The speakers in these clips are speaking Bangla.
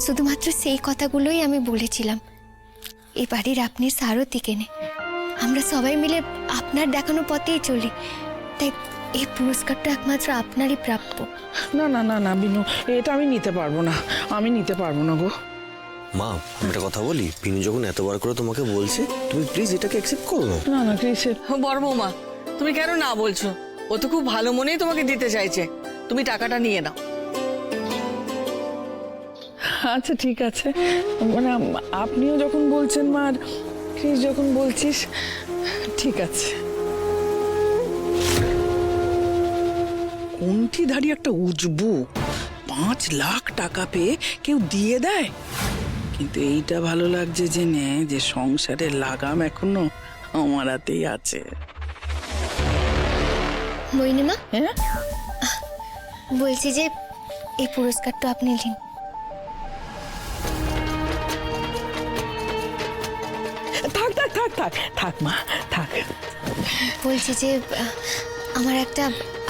শুধুমাত্র সেই কথাগুলোই আমি বলেছিলাম। এই বাড়ির আপনি সারথি কেনে, আমরা সবাই মিলে আপনার দেখানো পথেই চলি, তাই এই পুরস্কারটা একমাত্র আপনারই প্রাপ্য। না না না না বিনু, এটা আমি নিতে পারবো না, আমি নিতে পারবো না গো। মা, আমি একটা কথা বলি, বিনু যখন এতবার করে তোমাকে বলছে, তুমি প্লিজ এটাকে অ্যাকসেপ্ট করো না। না না ক্রিসে, বড় বৌমা, তুমি কেন না বলছো? ও তো খুব ভালো মনেই তোমাকে দিতে চাইছে, তুমি টাকাটা নিয়ে নাও। আচ্ছা ঠিক আছে, মানে আপনিও যখন বলছেন মা, আর ক্রিস যখন বলছিস, ঠিক আছে। কোনটিধারী একটা উজবু 5 লাখ টাকা পেয়ে কেউ দিয়ে দেয়, কিন্তু এইটা ভালো লাগছে জেনে যে সংসারের লাগাম এখনো আমার হাতেই আছে। মইনিমা, হ্যাঁ বলছি যে এই পুরস্কারটা আপনি নিন। থাক থাক থাক থাক থাক মা থাক। বলছি যে আমার একটা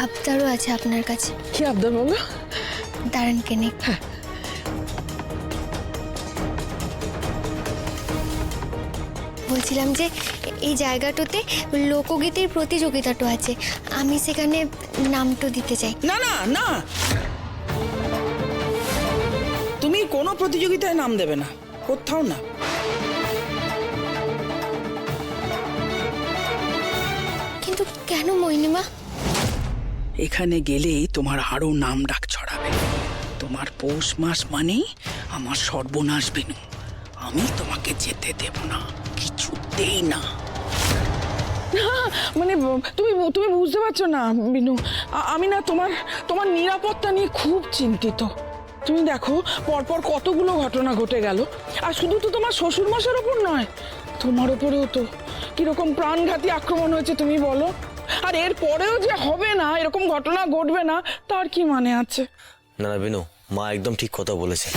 আবদারও আছে আপনার কাছে। কি আবদার বলো? দাঁড়ান কেনে। বলছিলাম যে এই জায়গাটাতে লোকগীতির প্রতিযোগিতাটা আছে, আমি সেখানে নামটা দিতে চাই। না না না, তুমি কোনো প্রতিযোগিতায় নাম দেবে না, কোথাও না। কিন্তু কেন মইনিমা? এখানে গেলেই তোমার আরো নাম ডাক ছড়াবে। তোমার পৌষ মাস মানেই আমার সর্বনাশ বিনু, আমি তোমাকে যেতে দেব না, কিছুতেই না। মানে তুমি তুমি বুঝতে পারছো না বিনু, আমি না তোমার নিরাপত্তা নিয়ে খুব চিন্তিত। তুমি দেখো পরপর কতগুলো ঘটনা ঘটে গেল, আর শুধু তো তোমার শ্বশুর মশার ওপর নয়, তোমার ওপরেও তো কিরকম প্রাণঘাতী আক্রমণ হয়েছে তুমি বলো। আর এর পরেও যে হবে না, এরকম ঘটনা ঘটবে না, তার কি মানে আছে? না না বিনু, মা একদম ঠিক কথা বলেছে।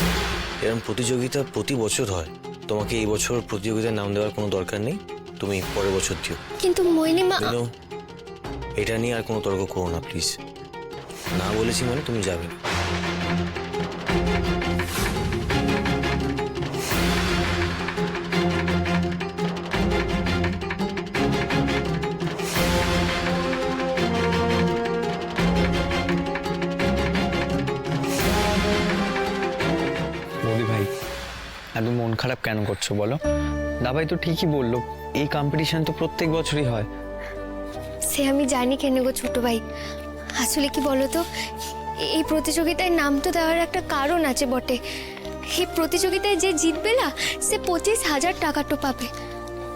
এরকম প্রতিযোগিতা প্রতি বছর হয়, তোমাকে এই বছর প্রতিযোগিতায় নাম দেওয়ার কোনো দরকার নেই, তুমি পরের বছর দিও। কিন্তু মইনিমা, বিনু, এটা নিয়ে আর কোনো তর্ক করো না প্লিজ। না বলেছি মানে তুমি যাবে না। বলি ভাই, এত মন খারাপ কেন করছো বলো? দাবাই তো ঠিকই বললো, এই কম্পিটিশন তো প্রত্যেক বছরই হয়। সে আমি জানি কেন গো ছোট ভাই, আসলে কি বলতো, এই প্রতিযোগিতায় নাম তো দেওয়ার একটা কারণ আছে বটে। এই প্রতিযোগিতায় যে জিতবে না, সে 25,000 টাকা তো পাবে।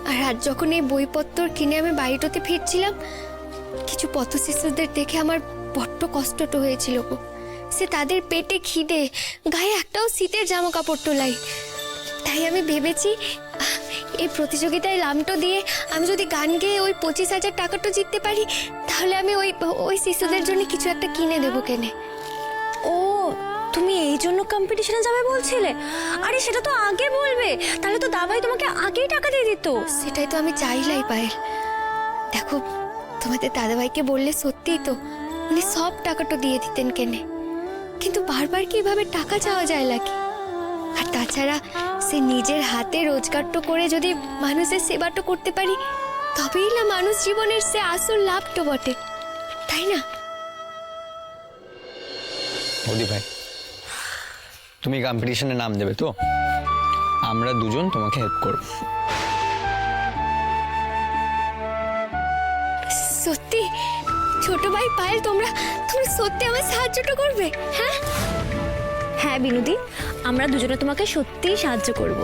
আর আজ যখন এই বইপত্র কিনে আমি বাড়িটাতে ফিরছিলাম, কিছু পথ শিশুদের দেখে আমার বড্ড কষ্টটা হয়েছিল গো। সে তাদের পেটে খিদে, গায়ে একটাও শীতের জামা কাপড় তোলাই। তাই আমি ভেবেছি এই প্রতিযোগিতায় নামটা দিয়ে আমি যদি গান গেয়ে ওই 25,000 টাকাটা জিততে পারি, তাহলে আমি ওই শিশুদের জন্য কিছু একটা কিনে দেবো কেনে। ও, তুমি এই জন্য কম্পিটিশনে যাবে বলছিলে? আরে সেটা তো আগে বলবে, তাহলে তো দাভাই তোমাকে আগেই টাকা দিয়ে দিত। সেটাই তো আমি চাইলাই পায়েল। দেখো, তোমাদের দাদাভাইকে বললে সত্যিই তো উনি সব টাকাটা দিয়ে দিতেন কেনে, কিন্তু বারবার কিভাবে টাকা চাওয়া যায় নাকি? আর তাছাড়া সে নিজের হাতে রোজগারটা করে যদি মানুষের সেবাটা করতে পারি, তবেই না মানুষ জীবনের সে আসল লাভটা বটে, তাই না? বলি ভাই, তুমি কম্পিটিশনে নাম দেবে তো? আমরা দুজন তোমাকে হেল্প করব। সত্যি ছোট ভাই পায়েল, তোমরা সত্যি আমার সাহায্যটা করবে? হ্যাঁ হ্যাঁ বিনুদি, আমরা দুজনে তোমাকে সত্যিই সাহায্য করব।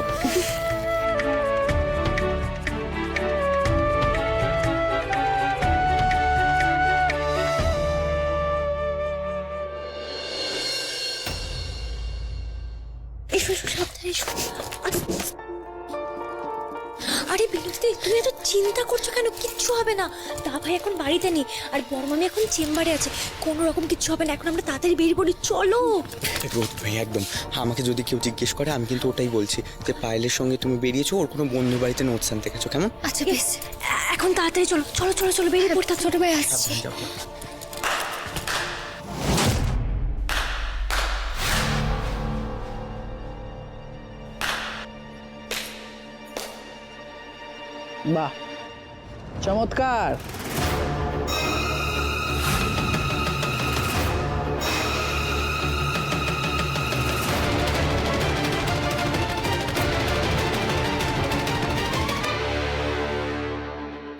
এসো এসো, সাবধানে এসো। আরে বিনুদি, তুমি এত চিন্তা করছো কেন? কিচ্ছু হবে না, দাভাই এখন বাড়িতে নেই, আর বড়মামি এখন চেম্বারে আছে, কোনো রকম কিচ্ছু হবে না। এখন আমরা তাড়াতাড়ি বেরিয়ে পড়ি, চলো। ভাই একদম, আমাকে যদি কেউ জিজ্ঞেস করে আমি কিন্তু ওটাই বলছি যে পায়েলের সঙ্গে তুমি বেরিয়েছো ওর কোনো বন্ধু বাড়িতে নোটস আনতে গেছো, কেমন? আচ্ছা বেশ, এখন তাড়াতাড়ি চলো চলো চলো চলো, বেরিয়ে পড়তে। ছোট ভাই আসছে। বাহ, চমৎকার।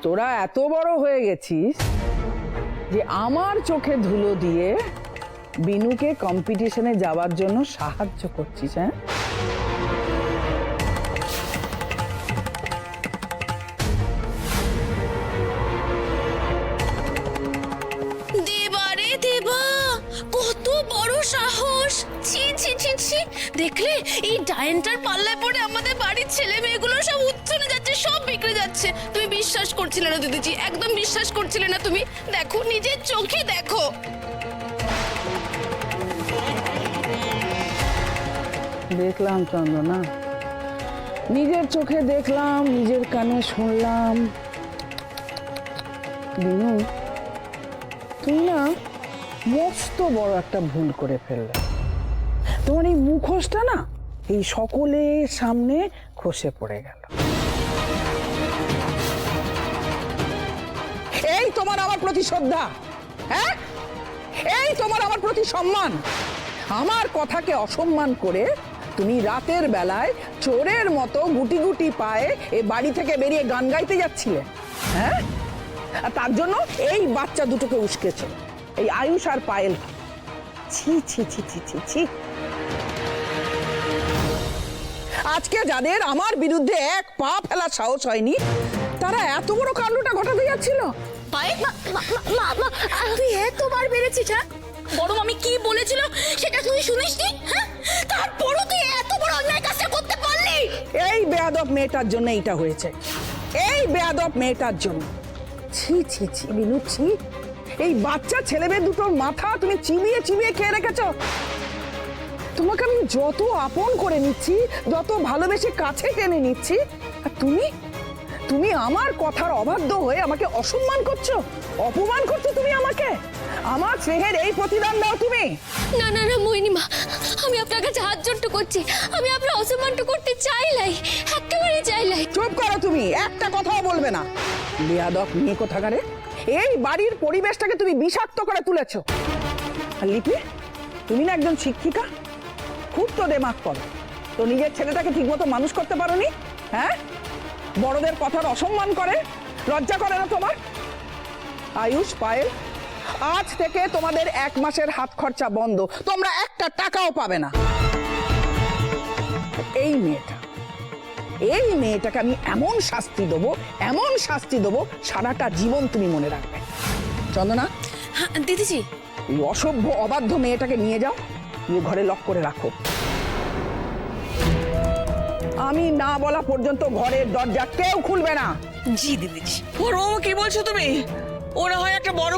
তোরা এত বড় হয়ে গেছিস যে আমার চোখে ধুলো দিয়ে বিনুকে কম্পিটিশনে যাওয়ার জন্য সাহায্য করছিস, হ্যাঁ? দেবা রে দেবা, কত বড় সাহস! ছি ছি ছি ছি, দেখলে এই ডায়েন্টার পাল্লায় পড়ে আমাদের বাড়ির ছেলে মেয়েগুলো সব উচ্ছনে যাচ্ছে, সব বিগড়ে যাচ্ছে। তুমি বিশ্বাস করছিলে না দিদিজি, একদম বিশ্বাস করছিলে না তুমি। দেখো, নিজের চোখে দেখো। দেখলাম চন্দনা, নিজের চোখে দেখলাম, নিজের কানে শুনলাম। বিনু, তুমি না মস্ত বড় একটা ভুল করে ফেললে। তোমার এই মুখোশটা না এই সকলের সামনে খসে পড়ে গেল। এই তোমার আমার প্রতি শ্রদ্ধা, হ্যাঁ? এই তোমার আমার প্রতি সম্মান। আমার কথাকে অসম্মান করে তুমি রাতের বেলায় চোরের মতো গুটি গুটি পায়ে এ বাড়ি থেকে বেরিয়ে গান গাইতে যাচ্ছিলে, হ্যাঁ? আর তার জন্য এই বাচ্চা দুটোকে উস্কেছে, এই আয়ুষ আর পায়েল। ছি ছি ছি ছি ছি ছি। আজকে যাদের আমার বিরুদ্ধে এক পা ফেলার সাহস হয়নি, তারা এত বড় কাণ্ডটা ঘটাতে যাচ্ছিল। তুই এতবার বেড়েছিস, হ্যাঁ? বড় মামি কি বলেছিল সেটা তুই শুনিসনি? হ্যাঁ, তারপরও তুই এত বড় অন্যায় কাজটা করতে পারলি? এই বেয়াদব মেয়েটার জন্য এইটা হয়েছে, এই বেয়াদব মেয়েটার জন্য। ছি ছি ছি বিনু, ছি। এই বাচ্চা ছেলে মেয়ে দুটোর মাথা তুমি চিবিয়ে চিবিয়ে খেয়ে রেখেছ। তোমাকে আমি যত আপন করে নিচ্ছি, যত ভালোবেসে কাছে টেনে নিচ্ছি, আর তুমি তুমি আমার কথার অবাধ্য হয়ে আমাকে অসম্মান করছো, অপমান করছো তুমি আমাকে। আমার স্নেহের এই প্রতিদান দাও তুমি। না না না মোহিনীমা, আমি আপনার কাছে হাত জোড় করছি, আমি আপনার অসম্মানটা করতে চাইলাই, একেবারে চাইলাই। চুপ করো তুমি, একটা কথাও বলবে না। বেয়াদব মেয়ে কোথাকারে, এই বাড়ির পরিবেশটাকে তুমি বিষাক্ত করে তুলেছো। আর লিপি, তুমি না একজন শিক্ষিকা, খুব তো দেমাগ করো, তো নিজের ছেলেটাকে ঠিকমতো মানুষ করতে পারোনি, হ্যাঁ? বড়দের কথার অসম্মান করে, লজ্জা করে না তোমার? আয়ুষ, পায়েল, আজ থেকে তোমাদের 1 মাসের হাত খরচা বন্ধ, তোমরা একটা টাকাও পাবে না। এই মেয়েটাকে আমি এমন শাস্তি দেবো, এমন শাস্তি দেবো, সারাটা জীবন তুমি মনে রাখবে। চন্দনা, হ্যাঁ দিদিজি। এই অসভ্য অবাধ্য মেয়েটাকে নিয়ে যাও, নিয়ে ঘরে লক করে রাখো। আমি না বলা পর্যন্ত ঘরের দরজা কেউ খুলবে না। জি দিদিজি। বড় মামা, কি বলছো তুমি? ওরা হয় একটা বড়